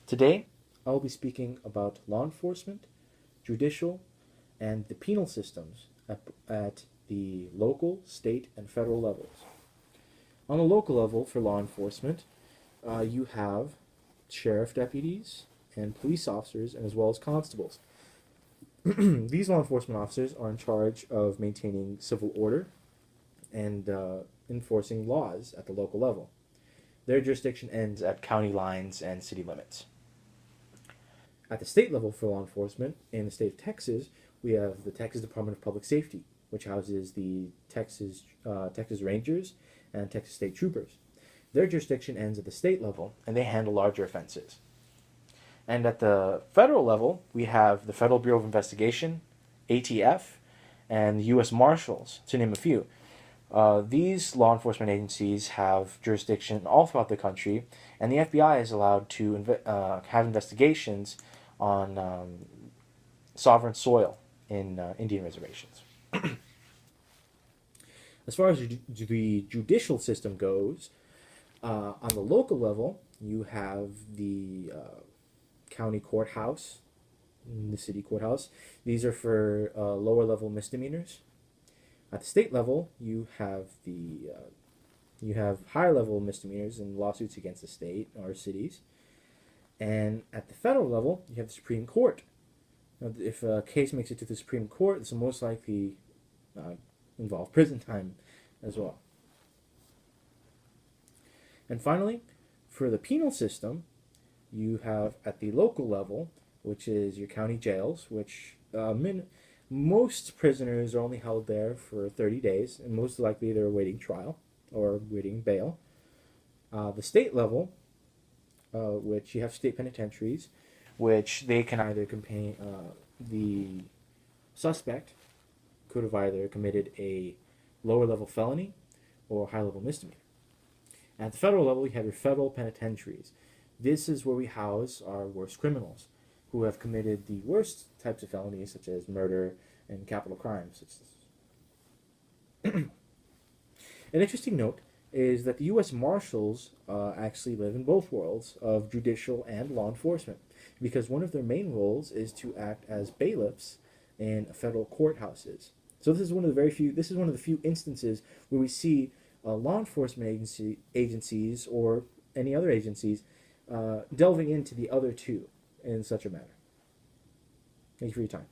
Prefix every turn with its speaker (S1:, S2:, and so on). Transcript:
S1: Today, I will be speaking about law enforcement, judicial, and the penal systems at the local, state, and federal levels. On the local level for law enforcement, you have sheriff deputies and police officers, and as well as constables. These law enforcement officers are in charge of maintaining civil order and enforcing laws at the local level. Their jurisdiction ends at county lines and city limits. At the state level for law enforcement, in the state of Texas, we have the Texas Department of Public Safety, which houses the Texas Rangers and Texas State Troopers. Their jurisdiction ends at the state level, and they handle larger offenses. And at the federal level, we have the Federal Bureau of Investigation, ATF, and the U.S. Marshals, to name a few. These law enforcement agencies have jurisdiction all throughout the country, and the FBI is allowed to have investigations on sovereign soil in Indian reservations. As far as the judicial system goes, on the local level, you have the county courthouse, the city courthouse. These are for lower level misdemeanors. At the state level, you have higher level misdemeanors and lawsuits against the state or cities. And at the federal level, you have the Supreme Court. Now, if a case makes it to the Supreme Court, this will most likely involve prison time as well. And finally, for the penal system, you have at the local level, which is your county jails, which most prisoners are only held there for 30 days, and most likely they're awaiting trial or awaiting bail. The state level, which you have state penitentiaries, which they can either the suspect could have either committed a lower level felony or high level misdemeanor. At the federal level, you have your federal penitentiaries. This is where we house our worst criminals who have committed the worst types of felonies, such as murder and capital crimes. An interesting note is that the U.S. Marshals actually live in both worlds of judicial and law enforcement, because one of their main roles is to act as bailiffs in federal courthouses. So this is one of the few instances where we see law enforcement agencies or any other agencies delving into the other two in such a manner. Thank you for your time.